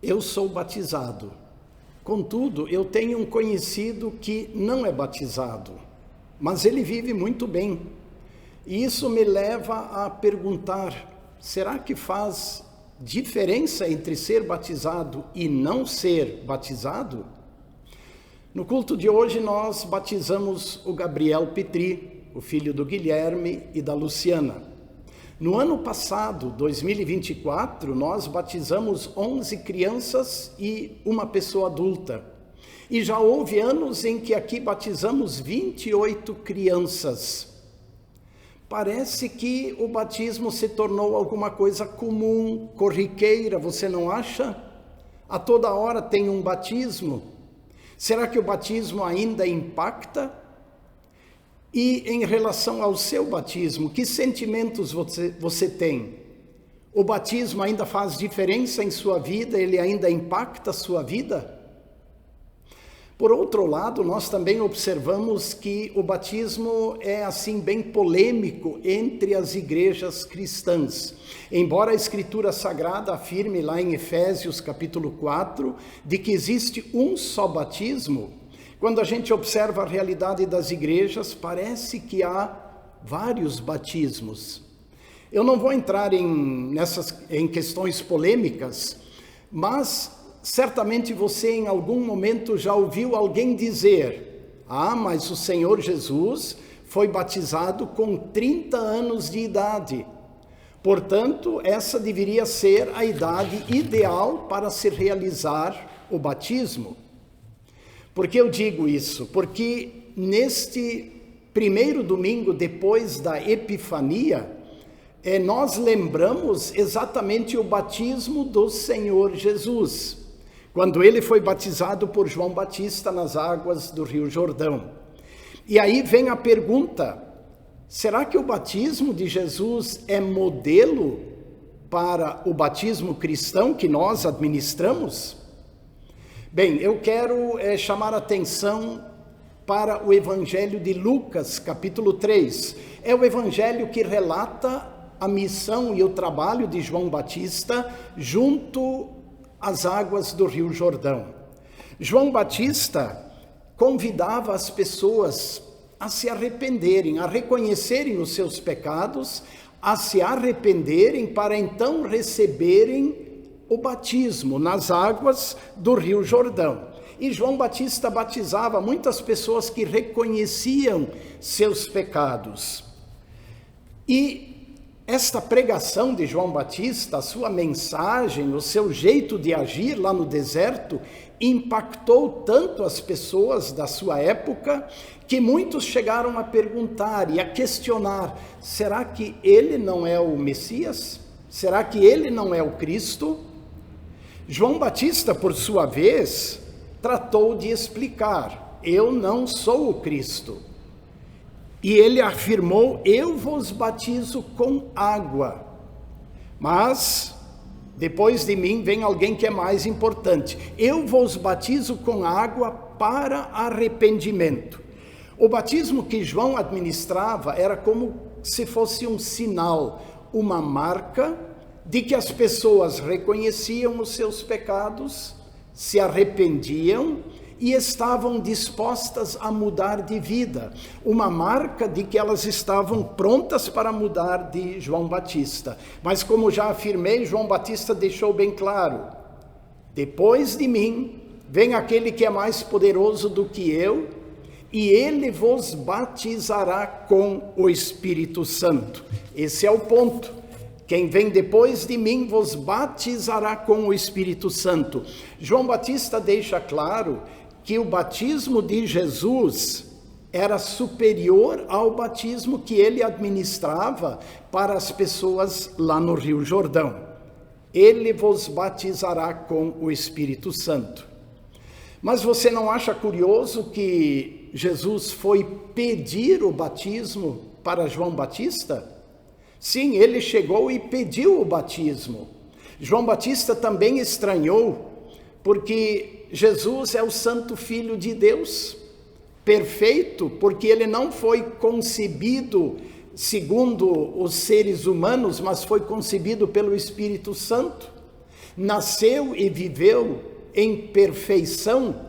Eu sou batizado. Contudo, eu tenho um conhecido que não é batizado, mas ele vive muito bem. E isso me leva a perguntar: será que faz diferença entre ser batizado e não ser batizado? No culto de hoje nós batizamos o Gabriel Petri, o filho do Guilherme e da Luciana. No ano passado, 2024, nós batizamos 11 crianças e uma pessoa adulta. E já houve anos em que aqui batizamos 28 crianças. Parece que o batismo se tornou alguma coisa comum, corriqueira, você não acha? A toda hora tem um batismo. Será que o batismo ainda impacta? E em relação ao seu batismo, que sentimentos você tem? O batismo ainda faz diferença em sua vida? Ele ainda impacta a sua vida? Por outro lado, nós também observamos que o batismo é assim bem polêmico entre as igrejas cristãs. Embora a Escritura Sagrada afirme lá em Efésios capítulo 4, de que existe um só batismo, quando a gente observa a realidade das igrejas, parece que há vários batismos. Eu não vou entrar em questões polêmicas, mas certamente você em algum momento já ouviu alguém dizer: mas o Senhor Jesus foi batizado com 30 anos de idade. Portanto, essa deveria ser a idade ideal para se realizar o batismo. Por que eu digo isso? Porque neste primeiro domingo depois da Epifania, nós lembramos exatamente o batismo do Senhor Jesus, quando ele foi batizado por João Batista nas águas do Rio Jordão. E aí vem a pergunta: será que o batismo de Jesus é modelo para o batismo cristão que nós administramos? Bem, eu quero chamar a atenção para o Evangelho de Lucas, capítulo 3. É o evangelho que relata a missão e o trabalho de João Batista junto às águas do Rio Jordão. João Batista convidava as pessoas a se arrependerem, a reconhecerem os seus pecados, a se arrependerem para então receberem o batismo nas águas do Rio Jordão. E João Batista batizava muitas pessoas que reconheciam seus pecados. E esta pregação de João Batista, a sua mensagem, o seu jeito de agir lá no deserto, impactou tanto as pessoas da sua época, que muitos chegaram a perguntar e a questionar: será que ele não é o Messias? Será que ele não é o Cristo? João Batista, por sua vez, tratou de explicar: eu não sou o Cristo. E ele afirmou: eu vos batizo com água, mas depois de mim vem alguém que é mais importante. Eu vos batizo com água para arrependimento. O batismo que João administrava era como se fosse um sinal, uma marca de que as pessoas reconheciam os seus pecados, se arrependiam e estavam dispostas a mudar de vida. Uma marca de que elas estavam prontas para mudar de João Batista. Mas como já afirmei, João Batista deixou bem claro: depois de mim vem aquele que é mais poderoso do que eu, e ele vos batizará com o Espírito Santo. Esse é o ponto. Quem vem depois de mim vos batizará com o Espírito Santo. João Batista deixa claro que o batismo de Jesus era superior ao batismo que ele administrava para as pessoas lá no Rio Jordão. Ele vos batizará com o Espírito Santo. Mas você não acha curioso que Jesus foi pedir o batismo para João Batista? Sim, ele chegou e pediu o batismo. João Batista também estranhou, porque Jesus é o Santo Filho de Deus, perfeito, porque ele não foi concebido segundo os seres humanos, mas foi concebido pelo Espírito Santo. nasceu e viveu em perfeição.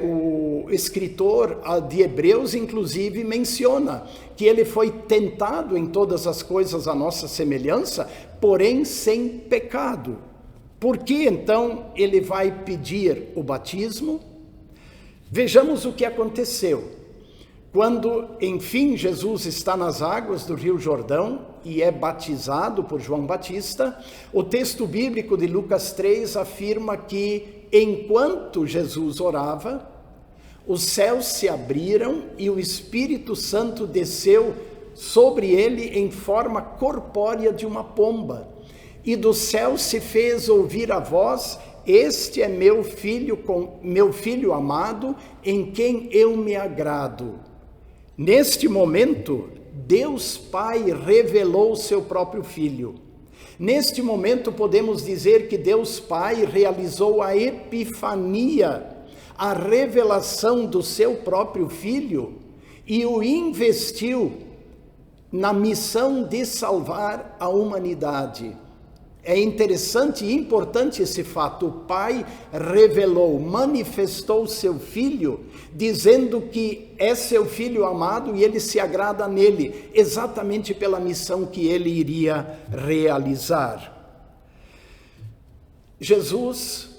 O escritor de Hebreus, inclusive, menciona que ele foi tentado em todas as coisas à nossa semelhança, porém sem pecado. Por que então ele vai pedir o batismo? Vejamos o que aconteceu. Quando, enfim, Jesus está nas águas do Rio Jordão e é batizado por João Batista, o texto bíblico de Lucas 3 afirma que, enquanto Jesus orava, os céus se abriram e o Espírito Santo desceu sobre ele em forma corpórea de uma pomba. E do céu se fez ouvir a voz: este é meu filho amado, em quem eu me agrado. Neste momento, Deus Pai revelou o seu próprio Filho. Neste momento, podemos dizer que Deus Pai realizou a epifania, a revelação do seu próprio Filho, e o investiu na missão de salvar a humanidade. É interessante e importante esse fato. O Pai revelou, manifestou seu Filho, dizendo que é seu Filho amado e ele se agrada nele, exatamente pela missão que ele iria realizar. Jesus,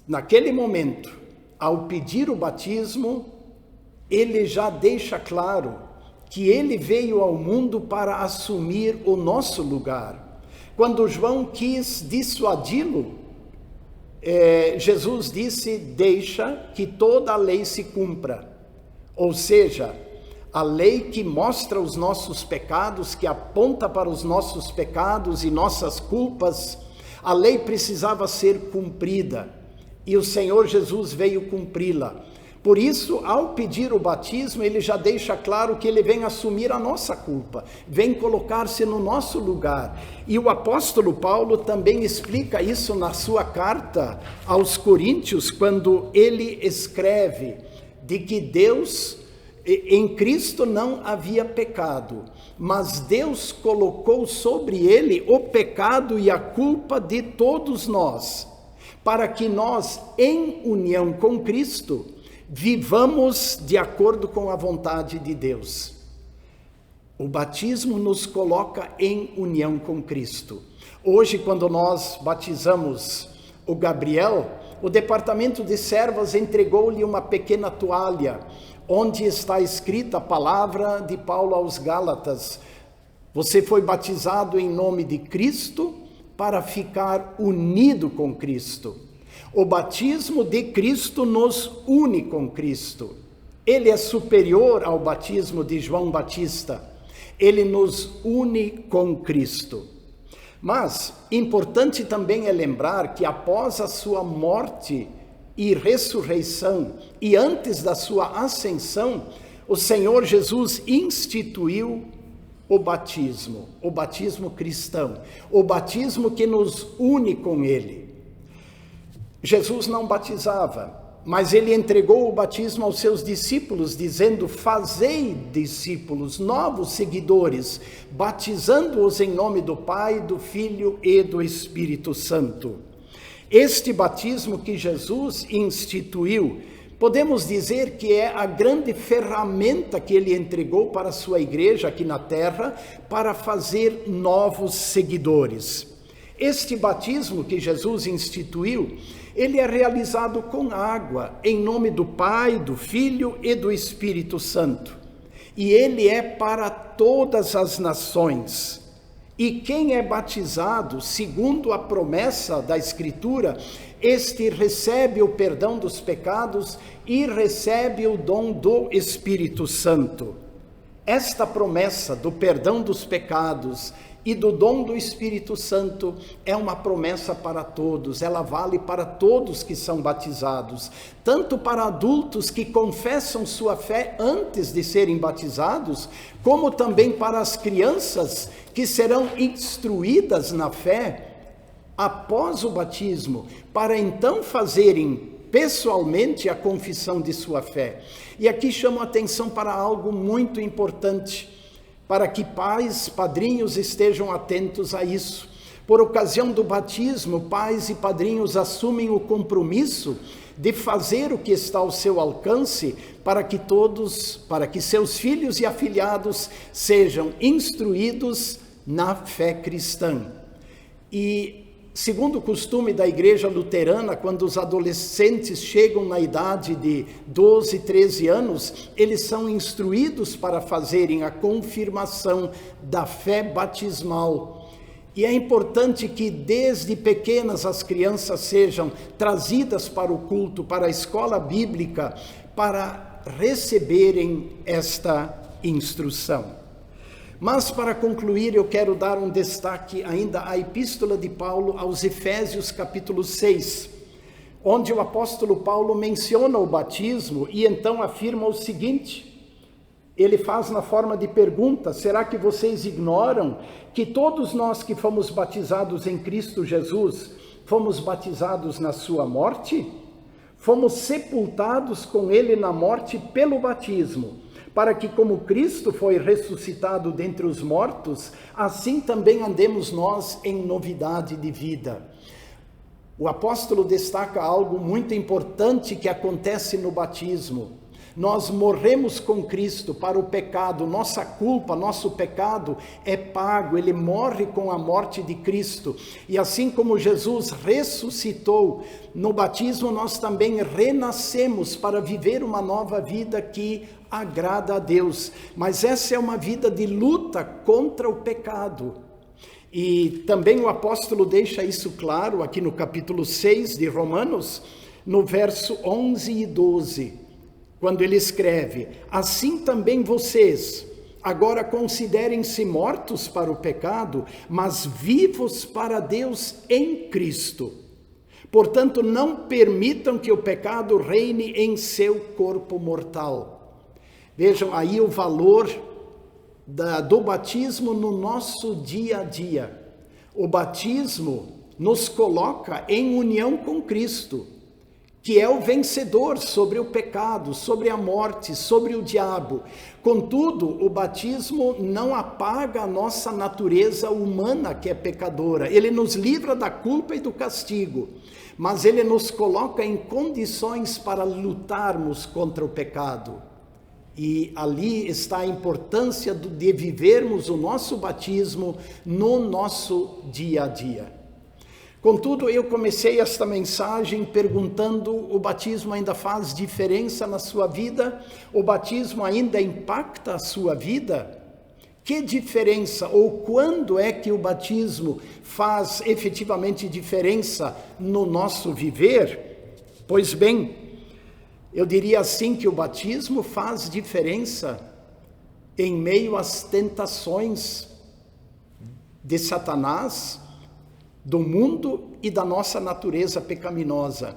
naquele momento, ao pedir o batismo, ele já deixa claro que ele veio ao mundo para assumir o nosso lugar. Quando João quis dissuadi-lo, Jesus disse: deixa que toda a lei se cumpra. Ou seja, a lei que mostra os nossos pecados, que aponta para os nossos pecados e nossas culpas, a lei precisava ser cumprida e o Senhor Jesus veio cumpri-la. Por isso, ao pedir o batismo, ele já deixa claro que ele vem assumir a nossa culpa, vem colocar-se no nosso lugar. E o apóstolo Paulo também explica isso na sua carta aos Coríntios, quando ele escreve de que Deus, em Cristo não havia pecado, mas Deus colocou sobre ele o pecado e a culpa de todos nós, para que nós, em união com Cristo, vivamos de acordo com a vontade de Deus. O batismo nos coloca em união com Cristo. Hoje, quando nós batizamos o Gabriel, o departamento de servas entregou-lhe uma pequena toalha, onde está escrita a palavra de Paulo aos Gálatas: você foi batizado em nome de Cristo para ficar unido com Cristo. O batismo de Cristo nos une com Cristo. Ele é superior ao batismo de João Batista. Ele nos une com Cristo. Mas importante também é lembrar que após a sua morte e ressurreição e antes da sua ascensão, o Senhor Jesus instituiu o batismo cristão, o batismo que nos une com Ele. Jesus não batizava, mas ele entregou o batismo aos seus discípulos, dizendo: fazei discípulos, novos seguidores, batizando-os em nome do Pai, do Filho e do Espírito Santo. Este batismo que Jesus instituiu, podemos dizer que é a grande ferramenta que ele entregou para a sua igreja aqui na terra, para fazer novos seguidores. Este batismo que Jesus instituiu, ele é realizado com água, em nome do Pai, do Filho e do Espírito Santo. E ele é para todas as nações. E quem é batizado, segundo a promessa da Escritura, este recebe o perdão dos pecados e recebe o dom do Espírito Santo. Esta promessa do perdão dos pecados e do dom do Espírito Santo é uma promessa para todos, ela vale para todos que são batizados, tanto para adultos que confessam sua fé antes de serem batizados, como também para as crianças que serão instruídas na fé após o batismo, para então fazerem pessoalmente a confissão de sua fé. E aqui chamo a atenção para algo muito importante, para que pais, padrinhos estejam atentos a isso. Por ocasião do batismo, pais e padrinhos assumem o compromisso de fazer o que está ao seu alcance para que seus filhos e afilhados sejam instruídos na fé cristã. E, segundo o costume da igreja luterana, quando os adolescentes chegam na idade de 12, 13 anos, eles são instruídos para fazerem a confirmação da fé batismal. E é importante que desde pequenas as crianças sejam trazidas para o culto, para a escola bíblica, para receberem esta instrução. Mas para concluir, eu quero dar um destaque ainda à epístola de Paulo aos Efésios capítulo 6, onde o apóstolo Paulo menciona o batismo e então afirma o seguinte. Ele faz na forma de pergunta: será que vocês ignoram que todos nós que fomos batizados em Cristo Jesus, fomos batizados na sua morte? Fomos sepultados com ele na morte pelo batismo, para que como Cristo foi ressuscitado dentre os mortos, assim também andemos nós em novidade de vida. O apóstolo destaca algo muito importante que acontece no batismo. Nós morremos com Cristo para o pecado, nossa culpa, nosso pecado é pago, ele morre com a morte de Cristo. E assim como Jesus ressuscitou, no batismo nós também renascemos para viver uma nova vida que agrada a Deus. Mas essa é uma vida de luta contra o pecado. E também o apóstolo deixa isso claro aqui no capítulo 6 de Romanos, no verso 11 e 12. Quando ele escreve: assim também vocês, agora considerem-se mortos para o pecado, mas vivos para Deus em Cristo. Portanto, não permitam que o pecado reine em seu corpo mortal. Vejam aí o valor do batismo no nosso dia a dia. O batismo nos coloca em união com Cristo, que é o vencedor sobre o pecado, sobre a morte, sobre o diabo. Contudo, o batismo não apaga a nossa natureza humana que é pecadora. Ele nos livra da culpa e do castigo, mas ele nos coloca em condições para lutarmos contra o pecado. E ali está a importância de vivermos o nosso batismo no nosso dia a dia. Contudo, eu comecei esta mensagem perguntando: o batismo ainda faz diferença na sua vida? O batismo ainda impacta a sua vida? Que diferença, ou quando é que o batismo faz efetivamente diferença no nosso viver? Pois bem, eu diria assim que o batismo faz diferença em meio às tentações de Satanás, do mundo e da nossa natureza pecaminosa.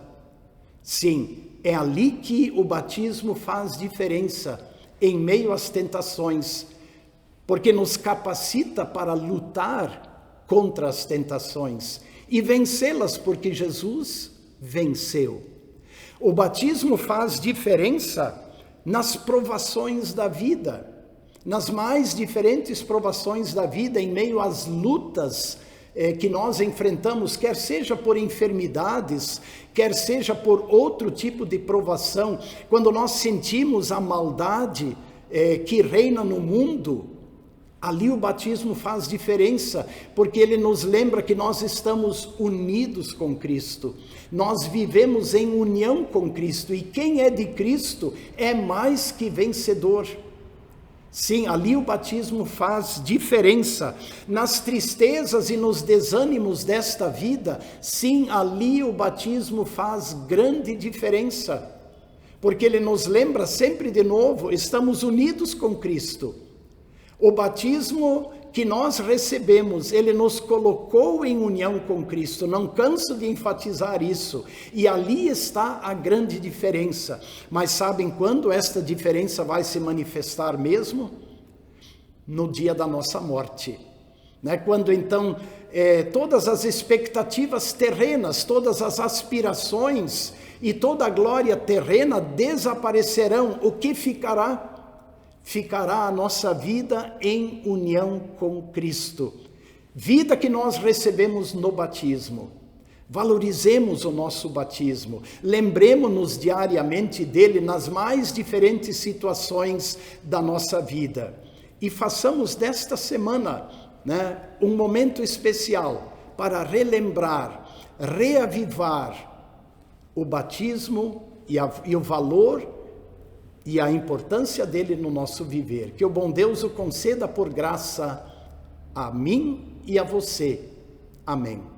Sim, é ali que o batismo faz diferença, em meio às tentações, porque nos capacita para lutar contra as tentações e vencê-las, porque Jesus venceu. O batismo faz diferença nas provações da vida, nas mais diferentes provações da vida, em meio às lutas que nós enfrentamos, quer seja por enfermidades, quer seja por outro tipo de provação. Quando nós sentimos a maldade que reina no mundo, ali o batismo faz diferença, porque ele nos lembra que nós estamos unidos com Cristo, nós vivemos em união com Cristo, e quem é de Cristo é mais que vencedor. Sim, ali o batismo faz diferença. Nas tristezas e nos desânimos desta vida, sim, ali o batismo faz grande diferença, porque ele nos lembra sempre de novo, estamos unidos com Cristo. O batismo que nós recebemos, ele nos colocou em união com Cristo, não canso de enfatizar isso, e ali está a grande diferença. Mas sabem quando esta diferença vai se manifestar mesmo? No dia da nossa morte, né? Quando então todas as expectativas terrenas, todas as aspirações e toda a glória terrena desaparecerão, o que ficará? Ficará a nossa vida em união com Cristo. vida que nós recebemos no batismo. Valorizemos o nosso batismo, lembremos-nos diariamente dele nas mais diferentes situações da nossa vida e façamos desta semana, um momento especial para relembrar, reavivar o batismo e o valor e a importância dele no nosso viver. Que o bom Deus o conceda por graça a mim e a você. Amém.